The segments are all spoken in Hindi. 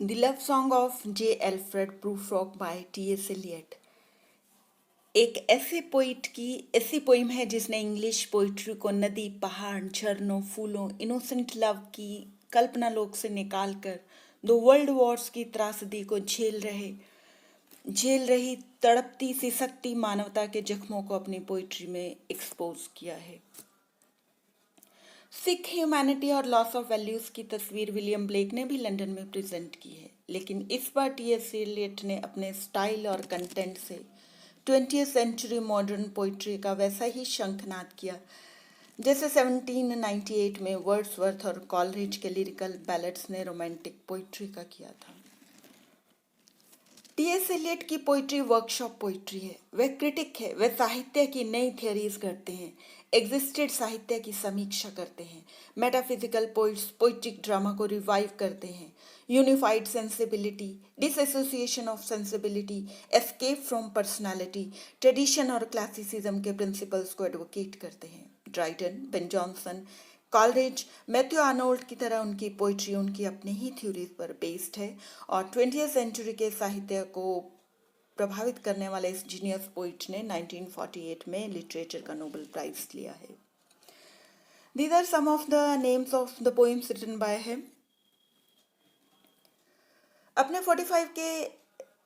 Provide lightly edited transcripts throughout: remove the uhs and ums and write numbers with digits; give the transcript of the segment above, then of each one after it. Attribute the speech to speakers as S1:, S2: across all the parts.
S1: The Love Song of J. Alfred Prufrock by T.S. Eliot एक ऐसी पोइम है जिसने इंग्लिश पोइट्री को नदी, पहाड़, झरनों, फूलों, इनोसेंट लव की कल्पना लोक से निकालकर दो वर्ल्ड वॉर्स की त्रासदी को झेल रही तड़पती सिसकती मानवता के जख्मों को अपनी पोइट्री में एक्सपोज किया है। सिख ह्यूमैनिटी और लॉस ऑफ वैल्यूज की तस्वीर विलियम ब्लेक ने भी लंदन में प्रेजेंट की है, लेकिन इस बार टी.एस. एलियट ने अपने स्टाइल और कंटेंट से 20th सेंचुरी मॉडर्न पोइट्री का वैसा ही शंखनाद किया जैसे 1798 में वर्ड्सवर्थ और कॉलरिज के लिरिकल बैलेड्स ने रोमांटिक पोइट्री का किया था। टी.एस. एलियट की पोइट्री वर्कशॉप पोइट्री है। वे क्रिटिक है, वे साहित्य की नई थियरीज करते हैं, एग्जिस्टेड साहित्य की समीक्षा करते हैं, मेटाफिजिकल पोइट्स पोइट्रिक ड्रामा को रिवाइव करते हैं, unified sensibility, dissociation of sensibility, escape from personality, tradition और क्लासिसिज्म के प्रिंसिपल्स को एडवोकेट करते हैं। Dryden, Ben Jonson, Coleridge, Matthew Arnold की तरह उनकी पोइट्री उनकी अपनी ही थ्योरीज पर बेस्ड है और 20th सेंचुरी के साहित्य को प्रभावित करने वाले इस जीनियस पोइट ने 1948 में लिटरेचर का नोबेल प्राइज लिया है। These are some of the names of the poems written by him. अपने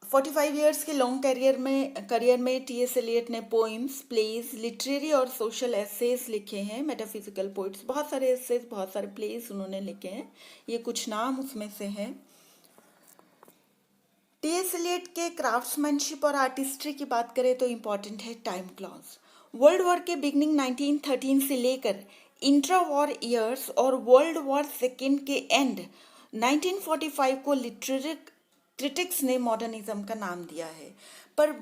S1: 45 इयर्स के लॉन्ग करियर में टी.एस. एलियट ने पोइम्स, प्लेज, लिटरेरी और सोशल एसेज लिखे हैं। मेटाफिजिकल पोइट्स, बहुत सारे एसेज, बहुत सारे प्लेज उन्होंने लिखे हैं। ये कुछ नाम उसमें से हैं। टी.एस. एलियट के क्राफ्ट्समैनशिप और आर्टिस्ट्री की बात करें तो इम्पॉर्टेंट है टाइम क्लॉज। वर्ल्ड वॉर के बिगनिंग 1913 से लेकर इंट्रा वॉर ईयर्स और वर्ल्ड वॉर सेकेंड के एंड 1945 को लिटरेरी क्रिटिक्स ने मॉडर्निज्म का नाम दिया है, पर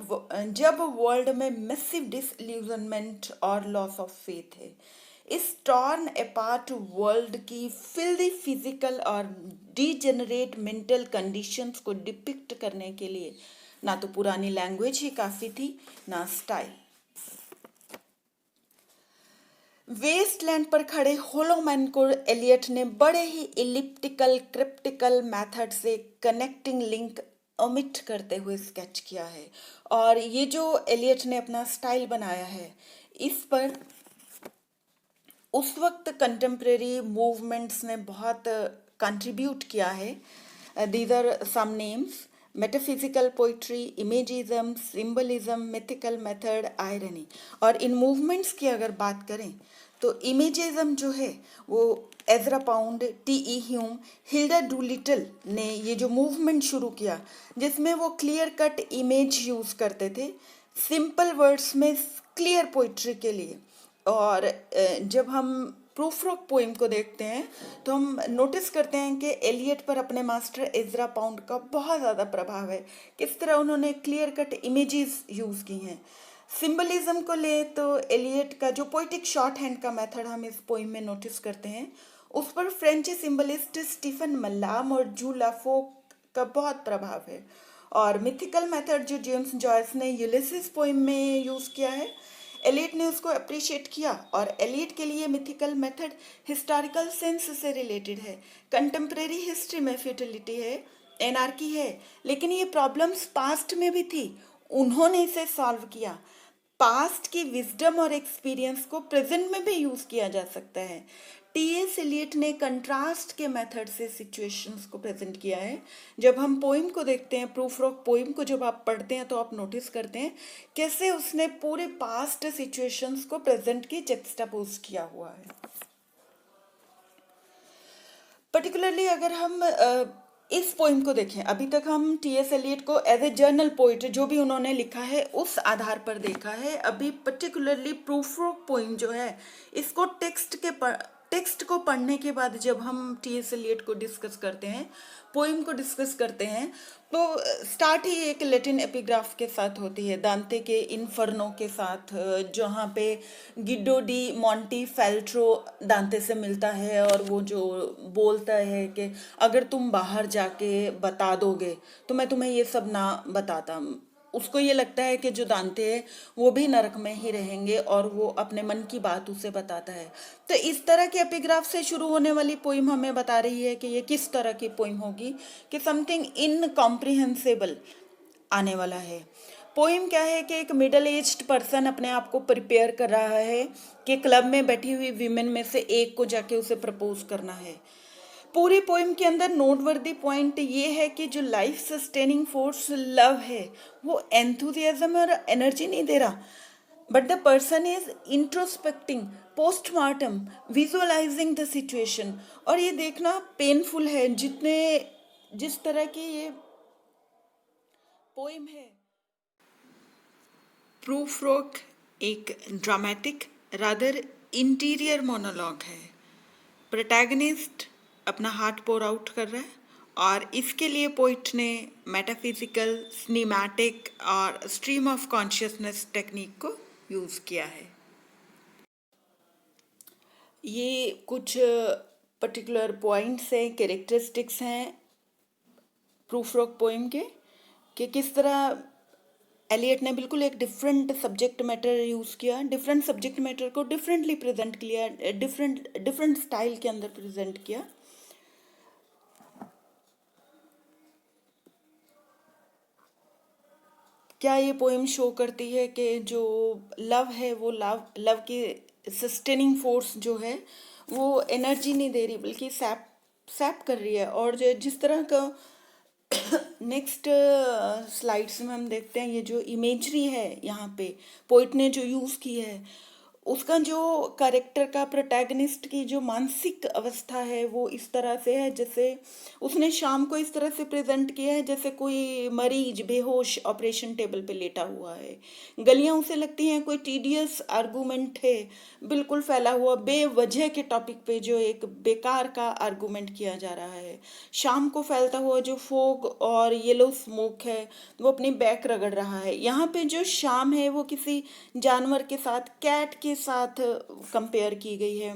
S1: जब वर्ल्ड में मैसिव डिसइल्यूजनमेंट और लॉस ऑफ फेथ है, इस टॉर्न अपार्ट वर्ल्ड की फिल्दी फिजिकल और डीजेनरेट मेंटल कंडीशंस को डिपिक्ट करने के लिए ना तो पुरानी लैंग्वेज ही काफ़ी थी, ना स्टाइल। वेस्टलैंड पर खड़े होलो मैन को एलियट ने बड़े ही इलिप्टिकल क्रिप्टिकल मेथड से कनेक्टिंग लिंक ओमिट करते हुए स्केच किया है और ये जो एलियट ने अपना स्टाइल बनाया है, इस पर उस वक्त कंटेम्प्रेरी मूवमेंट्स ने बहुत कंट्रीब्यूट किया है। These are some names: metaphysical poetry, imagism, symbolism, mythical method, irony. और इन मूवमेंट्स की अगर बात करें तो इमेजिज्म जो है वो Ezra Pound, T E. Hulme, Hilda Doolittle ने ये जो मूवमेंट शुरू किया जिसमें वो क्लियर कट इमेज यूज़ करते थे सिंपल वर्ड्स में क्लियर पोइट्री के लिए। और जब हम प्रूफरॉक पोइम को देखते हैं तो हम नोटिस करते हैं कि एलियट पर अपने मास्टर एजरा पाउंड का बहुत ज़्यादा प्रभाव है, किस तरह उन्होंने क्लियर कट इमेजेस यूज़ की हैं। सिंबलिज्म को ले तो एलियट का जो पोइटिक शॉर्ट हैंड का मेथड हम इस पोइम में नोटिस करते हैं, उस पर फ्रेंच सिंबलिस्ट स्टीफन मल्लाम और जू लाफो का बहुत प्रभाव है। और मिथिकल मेथड जो जेम्स जॉयस ने यूलिसिस पोइम में यूज़ किया है, एलियट ने उसको अप्रिशिएट किया और एलियट के लिए मिथिकल मेथड हिस्टोरिकल सेंस से रिलेटेड है। कंटेम्प्रेरी हिस्ट्री में फ्यूटिलिटी है, एनार्की है, लेकिन ये प्रॉब्लम्स पास्ट में भी थी, उन्होंने इसे सॉल्व किया। पास्ट की विजडम और एक्सपीरियंस को प्रेजेंट में भी यूज़ किया जा सकता है। टी.एस. एलियट ने कंट्रास्ट के मेथड से सिचुएशंस को प्रेजेंट किया है। जब हम पोइम को देखते हैं, प्रूफरॉक पोइम को जब आप पढ़ते हैं तो आप नोटिस करते हैं कैसे उसने पूरे पास्ट सिचुएशंस को प्रेजेंट की जक्सटापोज किया हुआ है। पर्टिकुलरली अगर हम इस पोइम को देखें, अभी तक हम टी.एस. एलियट को एज ए जर्नल पोइट जो भी उन्होंने लिखा है उस आधार पर देखा है। अभी पर्टिकुलरली प्रूफरॉक पोइम जो है, इसको टेक्स्ट को पढ़ने के बाद जब हम टी.एस. एलियट को डिस्कस करते हैं, पोइम को डिस्कस करते हैं, तो स्टार्ट ही एक लैटिन एपिग्राफ के साथ होती है, दांते के इन्फर्नो के साथ, जहाँ पे गिडो डी मॉन्टी फेल्ट्रो दांते से मिलता है और वो जो बोलता है कि अगर तुम बाहर जाके बता दोगे तो मैं तुम्हें ये सब ना बताता, उसको ये लगता है कि जो दांते हैं वो भी नरक में ही रहेंगे, और वो अपने मन की बात उसे बताता है। तो इस तरह के एपिग्राफ से शुरू होने वाली पोइम हमें बता रही है कि ये किस तरह की पोइम होगी, कि समथिंग इनकॉम्प्रिहेंसिबल आने वाला है। पोइम क्या है कि एक मिडल एज्ड पर्सन अपने आप को प्रिपेयर कर रहा है कि क्लब में बैठी हुई विमेन में से एक को जाके उसे प्रपोज करना है। पूरी पोइम के अंदर नोटवर्दी पॉइंट ये है कि जो लाइफ सस्टेनिंग फोर्स लव है वो एंथुजियाज्म और एनर्जी नहीं दे रहा, but the person is introspecting, postmortem, visualising the situation. और ये देखना पेनफुल है जिस तरह की ये पोइम है। प्रूफ रॉक एक ड्रामेटिक रादर इंटीरियर मोनोलॉग है। प्रोटैगनिस्ट अपना हार्ट पोर आउट कर रहा है, और इसके लिए पोइट ने मेटाफिजिकल, सिनेमैटिक और स्ट्रीम ऑफ कॉन्शियसनेस टेक्निक को यूज़ किया है। ये कुछ पर्टिकुलर पॉइंट्स हैं, कैरेक्टरिस्टिक्स हैं प्रूफ रॉक पोइम के, कि किस तरह एलियट ने बिल्कुल एक डिफरेंट सब्जेक्ट मैटर यूज़ किया, डिफरेंट सब्जेक्ट मैटर को डिफरेंटली प्रेजेंट किया, डिफरेंट डिफरेंट स्टाइल के अंदर प्रेजेंट किया। क्या ये पोइम शो करती है कि जो लव है वो लव की सस्टेनिंग फोर्स जो है वो एनर्जी नहीं दे रही, बल्कि सैप सैप कर रही है। और जिस तरह का नेक्स्ट स्लाइड्स में हम देखते हैं, ये जो इमेजरी है यहाँ पे पोइट ने जो यूज़ की है, उसका जो कैरेक्टर का प्रोटैगनिस्ट की जो मानसिक अवस्था है वो इस तरह से है, जैसे उसने शाम को इस तरह से प्रेजेंट किया है जैसे कोई मरीज बेहोश ऑपरेशन टेबल पे लेटा हुआ है। गलियां उसे लगती हैं कोई टीडियस आर्गूमेंट है, बिल्कुल फैला हुआ बेवजह के टॉपिक पे जो एक बेकार का आर्गूमेंट किया जा रहा है। शाम को फैलता हुआ जो फोग और येलो स्मोक है वो अपनी बैक रगड़ रहा है। यहाँ पे जो शाम है वो किसी जानवर के साथ, कैट के साथ कंपेयर की गई है।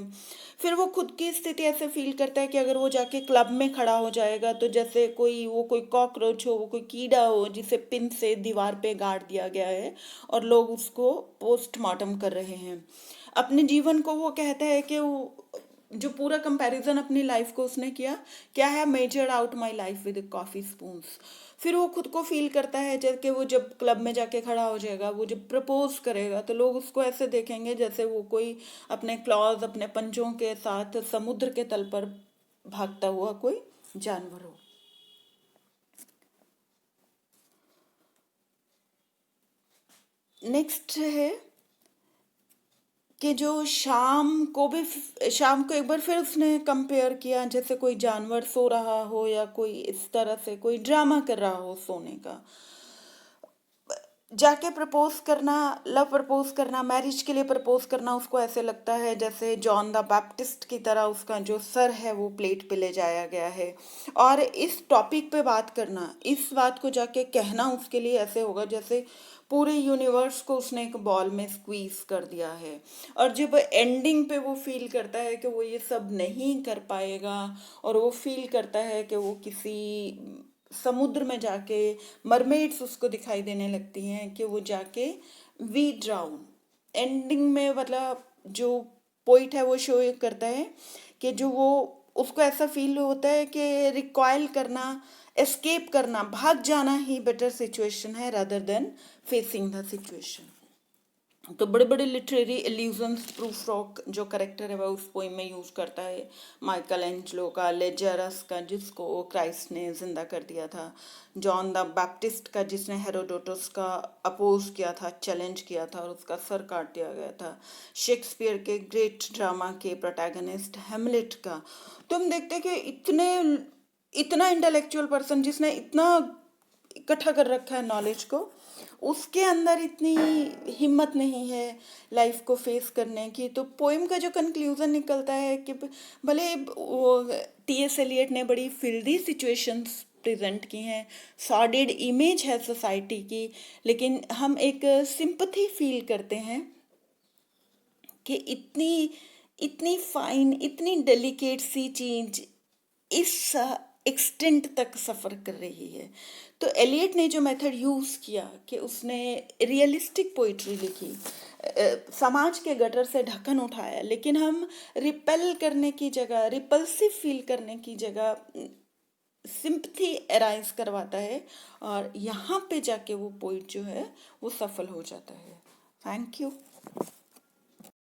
S1: फिर वो खुद की स्थिति ऐसे फील करता है कि अगर वो जाके क्लब में खड़ा हो जाएगा तो जैसे कोई कॉकरोच हो, वो कोई कीड़ा हो जिसे पिन से दीवार पे गाड़ दिया गया है और लोग उसको पोस्टमार्टम कर रहे हैं। अपने जीवन को वो कहता है कि वो जो पूरा कंपैरिजन अपनी लाइफ को उसने किया, क्या है, measured out my life with coffee spoons. फिर वो खुद को फील करता है जैसे कि वो जब क्लब में जाके खड़ा हो जाएगा, वो जब प्रपोज करेगा तो लोग उसको ऐसे देखेंगे जैसे वो कोई अपने क्लॉज, अपने पंजों के साथ समुद्र के तल पर भागता हुआ कोई जानवर हो। नेक्स्ट है कि जो शाम को एक बार फिर उसने कंपेयर किया जैसे कोई जानवर सो रहा हो या कोई इस तरह से कोई ड्रामा कर रहा हो सोने का। जाके प्रपोज करना, लव प्रपोज करना, मैरिज के लिए प्रपोज करना उसको ऐसे लगता है जैसे जॉन द बैप्टिस्ट की तरह उसका जो सर है वो प्लेट पे ले जाया गया है। और इस टॉपिक पे बात करना, इस बात को जाके कहना उसके लिए ऐसे होगा जैसे पूरे यूनिवर्स को उसने एक बॉल में स्क्वीज कर दिया है। और जब एंडिंग पे वो फील करता है कि वो ये सब नहीं कर पाएगा, और वो फील करता है कि वो किसी समुद्र में जाके मरमेड्स उसको दिखाई देने लगती हैं कि वो जाके वी ड्राउन। एंडिंग में मतलब जो पोइट है वो शो करता है कि जो वो उसको ऐसा फील होता है कि रिकॉइल करना, एस्केप करना, भाग जाना ही बेटर सिचुएशन है rather than facing the situation. तो बड़े बड़े लिटरेरी एल्यूजन्स प्रूफ रॉक जो करेक्टर है वह उस पोइम में यूज करता है। माइकल एंजलो का, लेजरस का जिसको क्राइस्ट ने जिंदा कर दिया था, जॉन द बैप्टिस्ट का जिसने हेरोडोटस का अपोज किया था, चैलेंज किया था और उसका सर काट दिया गया था, शेक्सपियर के ग्रेट ड्रामा के प्रोटैगनिस्ट हेमलेट का। तो हम देखते हैं कि इतना इंटेलेक्चुअल पर्सन जिसने इतना इकट्ठा कर रखा है नॉलेज को, उसके अंदर इतनी हिम्मत नहीं है लाइफ को फेस करने की। तो पोइम का जो कंक्लूजन निकलता है कि भले टीएस एलियट ने बड़ी फिल्दी सिचुएशंस प्रेजेंट की हैं, सॉर्डिड इमेज है सोसाइटी की, लेकिन हम एक सिंपथी फील करते हैं कि इतनी इतनी फाइन, इतनी डेलिकेट सी चीज इस एक्सटेंट तक सफ़र कर रही है। तो एलियट ने जो मेथड यूज़ किया कि उसने रियलिस्टिक पोइट्री लिखी, समाज के गटर से ढक्कन उठाया, लेकिन हम रिपेल करने की जगह, रिपल्सिव फील करने की जगह सिंपथी अराइज करवाता है, और यहाँ पे जाके वो पोइट जो है वो सफल हो जाता है। Thank you.